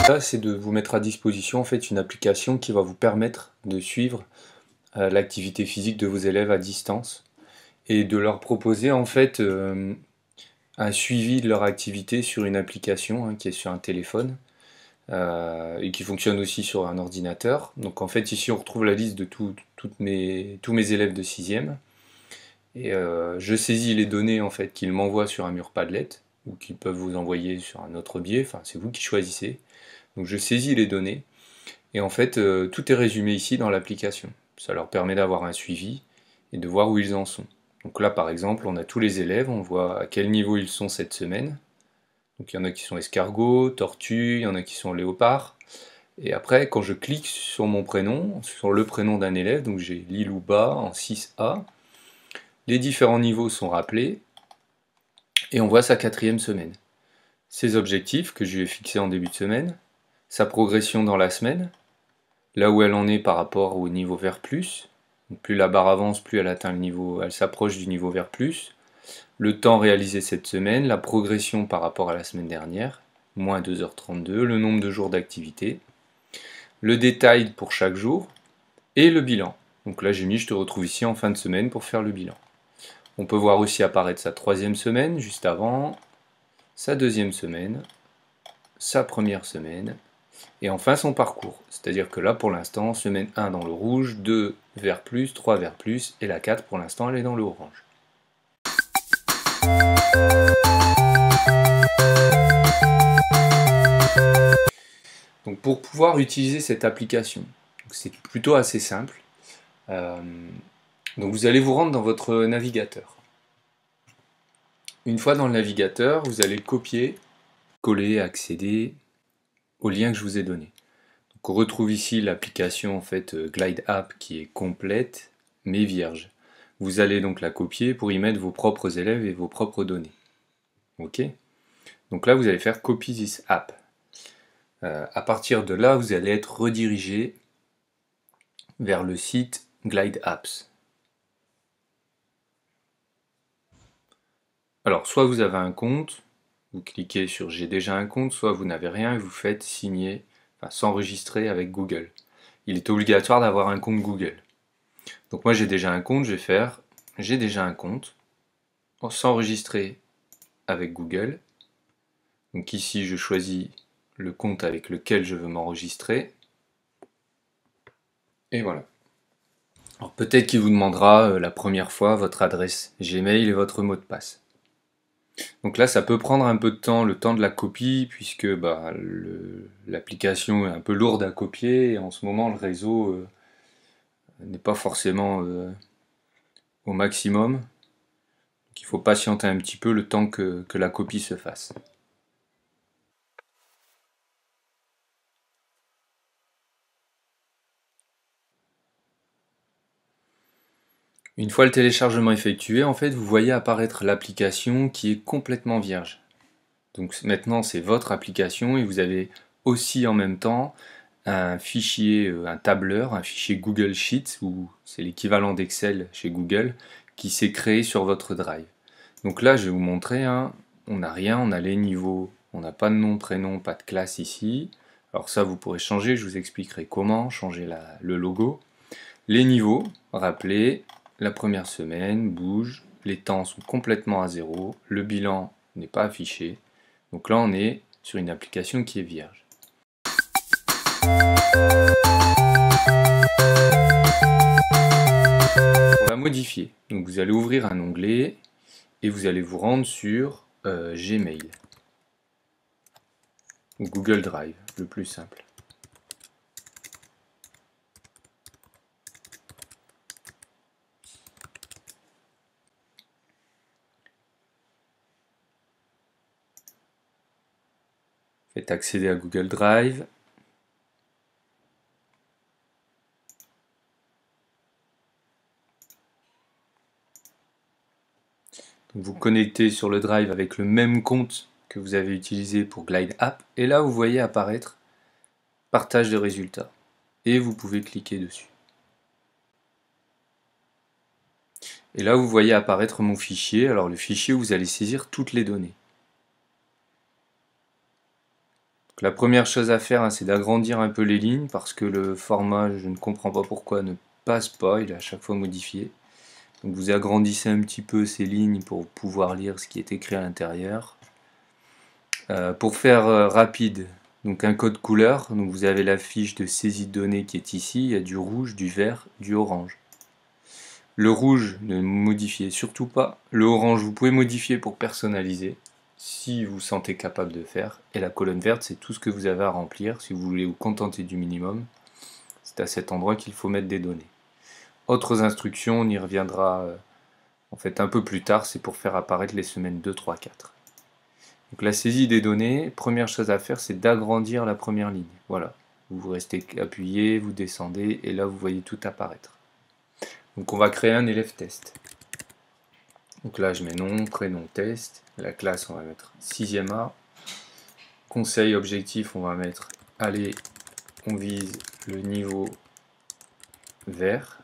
Là, c'est de vous mettre à disposition en fait une application qui va vous permettre de suivre l'activité physique de vos élèves à distance et de leur proposer en fait un suivi de leur activité sur une application qui est sur un téléphone et qui fonctionne aussi sur un ordinateur. Donc en fait ici on retrouve la liste de tous mes élèves de 6e et je saisis les données en fait qu'ils m'envoient sur un mur Padlet ou qu'ils peuvent vous envoyer sur un autre biais, enfin c'est vous qui choisissez. Donc je saisis les données et en fait tout est résumé ici dans l'application. Ça leur permet d'avoir un suivi et de voir où ils en sont. Donc là par exemple on a tous les élèves, on voit à quel niveau ils sont cette semaine. Donc il y en a qui sont escargots, tortues, il y en a qui sont léopards. Et après quand je clique sur mon prénom, sur le prénom d'un élève, donc j'ai Lilouba en 6A, les différents niveaux sont rappelés et on voit sa 4e semaine. Ses objectifs que je lui ai fixés en début de semaine, sa progression dans la semaine, là où elle en est par rapport au niveau vert plus. Donc plus la barre avance, plus elle atteint le niveau, elle s'approche du niveau vert plus. Le temps réalisé cette semaine, la progression par rapport à la semaine dernière, moins 2h32, le nombre de jours d'activité, le détail pour chaque jour et le bilan. Donc là j'ai mis je te retrouve ici en fin de semaine pour faire le bilan. On peut voir aussi apparaître sa 3e semaine juste avant, sa 2e semaine, sa 1re semaine, et enfin son parcours. C'est-à-dire que là pour l'instant, semaine 1 dans le rouge, 2 vert plus, 3 vert plus, et la 4 pour l'instant elle est dans le orange. Donc pour pouvoir utiliser cette application, c'est plutôt assez simple. Donc vous allez vous rendre dans votre navigateur. Une fois dans le navigateur, vous allez copier, coller, accéder au lien que je vous ai donné. Donc on retrouve ici l'application en fait Glide App qui est complète mais vierge. Vous allez donc la copier pour y mettre vos propres élèves et vos propres données. Ok. Donc là vous allez faire Copy this app. À partir de là vous allez être redirigé vers le site Glide Apps. Alors soit vous avez un compte, vous cliquez sur J'ai déjà un compte, soit vous n'avez rien et vous faites signer, enfin s'enregistrer avec Google. Il est obligatoire d'avoir un compte Google. Donc moi j'ai déjà un compte, je vais faire J'ai déjà un compte, s'enregistrer avec Google. Donc ici je choisis le compte avec lequel je veux m'enregistrer. Et voilà. Alors peut-être qu'il vous demandera la première fois votre adresse Gmail et votre mot de passe. Donc là ça peut prendre un peu de temps, le temps de la copie, puisque l'application est un peu lourde à copier et en ce moment le réseau n'est pas forcément au maximum. Donc il faut patienter un petit peu le temps que la copie se fasse. Une fois le téléchargement effectué, en fait, vous voyez apparaître l'application qui est complètement vierge. Donc maintenant, c'est votre application et vous avez aussi en même temps un fichier, un tableur, un fichier Google Sheets, ou c'est l'équivalent d'Excel chez Google, qui s'est créé sur votre Drive. Donc là, je vais vous montrer, on n'a rien, on a les niveaux, on n'a pas de nom, prénom, pas de classe ici. Alors ça, vous pourrez changer, je vous expliquerai comment, changer le logo. Les niveaux, rappelez, la première semaine bouge, les temps sont complètement à zéro, le bilan n'est pas affiché. Donc là, on est sur une application qui est vierge. Pour la modifier, donc vous allez ouvrir un onglet et vous allez vous rendre sur Gmail ou Google Drive, le plus simple. Faites accéder à Google Drive. Donc vous connectez sur le Drive avec le même compte que vous avez utilisé pour Glide App. Et là, vous voyez apparaître partage de résultats. Et vous pouvez cliquer dessus. Et là, vous voyez apparaître mon fichier. Alors le fichier où vous allez saisir toutes les données. Donc, la première chose à faire, hein, c'est d'agrandir un peu les lignes parce que le format, je ne comprends pas pourquoi, ne passe pas, il est à chaque fois modifié. Donc vous agrandissez un petit peu ces lignes pour pouvoir lire ce qui est écrit à l'intérieur. Pour faire rapide, donc un code couleur, donc vous avez la fiche de saisie de données qui est ici, il y a du rouge, du vert, du orange. Le rouge, ne modifiez surtout pas. Le orange, vous pouvez modifier pour personnaliser, si vous sentez capable de faire. Et la colonne verte, c'est tout ce que vous avez à remplir, si vous voulez vous contenter du minimum. C'est à cet endroit qu'il faut mettre des données. Autres instructions, on y reviendra en fait un peu plus tard, c'est pour faire apparaître les semaines 2, 3, 4. Donc la saisie des données, première chose à faire, c'est d'agrandir la première ligne. Voilà, vous restez appuyé, vous descendez, et là vous voyez tout apparaître. Donc on va créer un élève test. Donc là je mets nom, prénom, test. La classe on va mettre 6e A. Conseil, objectif, on va mettre allez, on vise le niveau vert.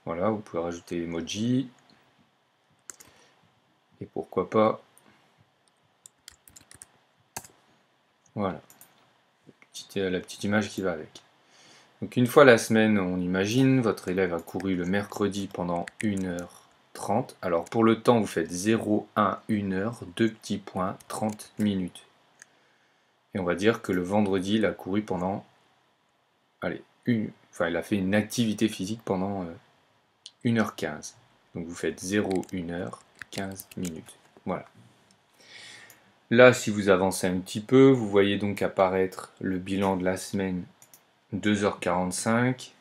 Voilà, vous pouvez rajouter emoji. Et pourquoi pas, voilà, la petite image qui va avec. Donc une fois la semaine, on imagine, votre élève a couru le mercredi pendant 1h30. Alors pour le temps, vous faites 0, 1, 1h, 2 petits points, 30 minutes. Et on va dire que le vendredi, il a couru pendant, allez, il a fait une activité physique pendant 1h15. Donc vous faites 0, 1h, 15 minutes. Voilà. Là, si vous avancez un petit peu, vous voyez donc apparaître le bilan de la semaine 2h45,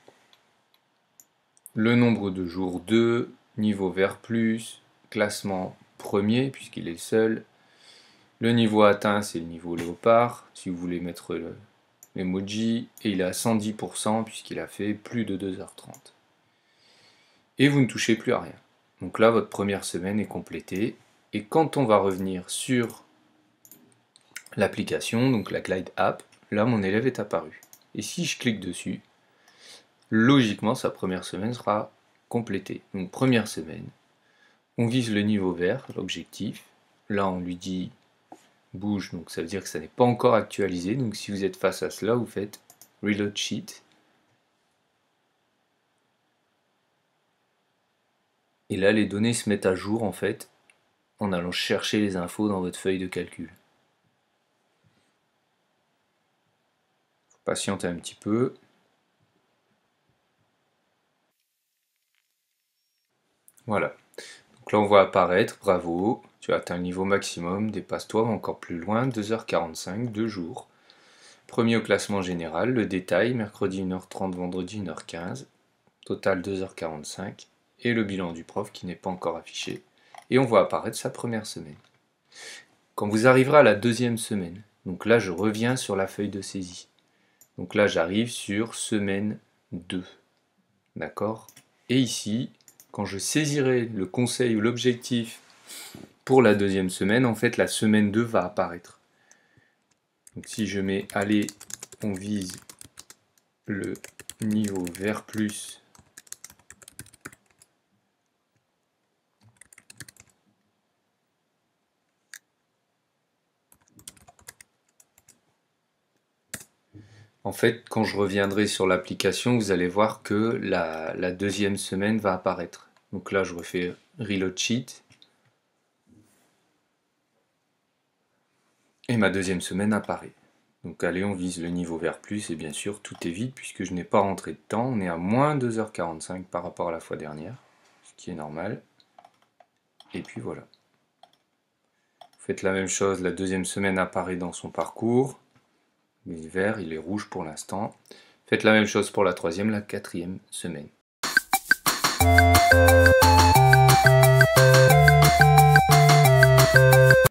le nombre de jours 2, niveau vert plus, classement premier puisqu'il est le seul, le niveau atteint c'est le niveau léopard, si vous voulez mettre l'emoji, et il est à 110% puisqu'il a fait plus de 2h30. Et vous ne touchez plus à rien. Donc là, votre première semaine est complétée, et quand on va revenir sur l'application, donc la Glide App, là mon élève est apparu. Et si je clique dessus, logiquement sa première semaine sera complétée. Donc première semaine, on vise le niveau vert, l'objectif. Là on lui dit bouge, donc ça veut dire que ça n'est pas encore actualisé. Donc si vous êtes face à cela, vous faites Reload Sheet. Et là les données se mettent à jour en fait, en allant chercher les infos dans votre feuille de calcul. Patientez un petit peu. Voilà. Donc là on voit apparaître, bravo, tu as atteint le niveau maximum, dépasse-toi, encore plus loin, 2h45, 2 jours. Premier au classement général, le détail, mercredi 1h30, vendredi 1h15, total 2h45, et le bilan du prof qui n'est pas encore affiché. Et on voit apparaître sa première semaine. Quand vous arriverez à la deuxième semaine, donc là je reviens sur la feuille de saisie. Donc là j'arrive sur semaine 2. D'accord? Et ici, quand je saisirai le conseil ou l'objectif pour la deuxième semaine, en fait la semaine 2 va apparaître. Donc si je mets allez, on vise le niveau vert plus, en fait quand je reviendrai sur l'application, vous allez voir que la deuxième semaine va apparaître. Donc là je refais Reload Sheet. Et ma deuxième semaine apparaît. Donc allez, on vise le niveau vert plus, et bien sûr tout est vide puisque je n'ai pas rentré de temps. On est à moins 2h45 par rapport à la fois dernière, ce qui est normal. Et puis voilà. Vous faites la même chose, la deuxième semaine apparaît dans son parcours. Il est vert, il est rouge pour l'instant. Faites la même chose pour la troisième, la quatrième semaine.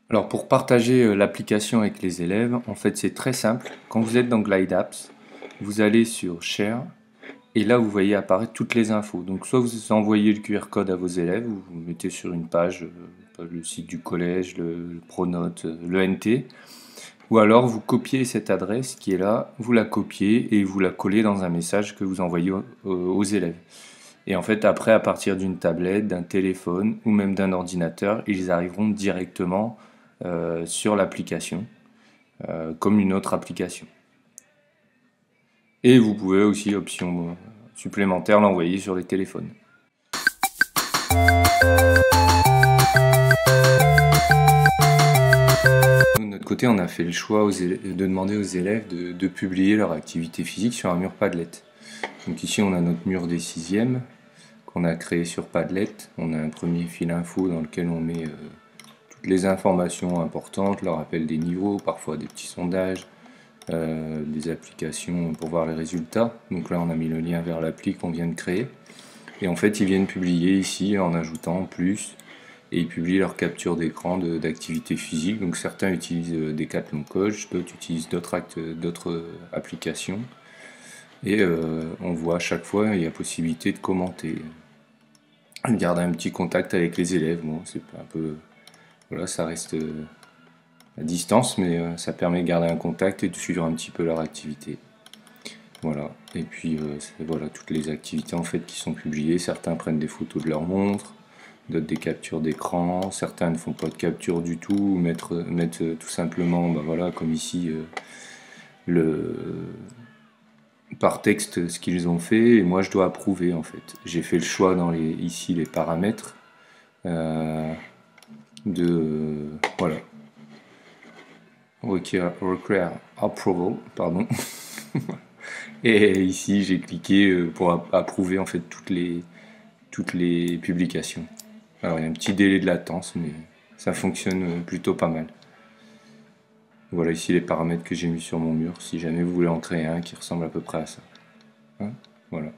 Alors pour partager l'application avec les élèves, en fait c'est très simple. Quand vous êtes dans Glide Apps, vous allez sur Share et là vous voyez apparaître toutes les infos. Donc soit vous envoyez le QR code à vos élèves, vous le mettez sur une page, le site du collège, le Pronote, le NT, ou alors vous copiez cette adresse qui est là, vous la copiez et vous la collez dans un message que vous envoyez aux élèves. Et en fait après à partir d'une tablette, d'un téléphone ou même d'un ordinateur, ils arriveront directement sur l'application comme une autre application. Et vous pouvez aussi, option supplémentaire, l'envoyer sur les téléphones. De notre côté, on a fait le choix de demander aux élèves de publier leur activité physique sur un mur Padlet. Donc ici, on a notre mur des 6e qu'on a créé sur Padlet. On a un premier fil info dans lequel on met toutes les informations importantes, le rappel des niveaux, parfois des petits sondages, des applications pour voir les résultats. Donc là, on a mis le lien vers l'appli qu'on vient de créer. Et en fait, ils viennent publier ici en ajoutant plus. Et ils publient leur capture d'écran d'activité physique. Donc certains utilisent Decathlon Coach, d'autres utilisent d'autres applications. Et on voit à chaque fois, il y a possibilité de commenter. De garder un petit contact avec les élèves. Bon, c'est un peu... Voilà, ça reste à distance, mais ça permet de garder un contact et de suivre un petit peu leur activité. Voilà, et puis voilà toutes les activités en fait qui sont publiées. Certains prennent des photos de leur montre, d'autres des captures d'écran, certains ne font pas de capture du tout, mettent tout simplement, voilà, comme ici, par texte ce qu'ils ont fait, et moi je dois approuver en fait. J'ai fait le choix dans ici les paramètres voilà, require approval, pardon. Et ici j'ai cliqué pour approuver en fait toutes les publications. Alors il y a un petit délai de latence, mais ça fonctionne plutôt pas mal. Voilà ici les paramètres que j'ai mis sur mon mur, si jamais vous voulez en créer un qui ressemble à peu près à ça. Hein, voilà.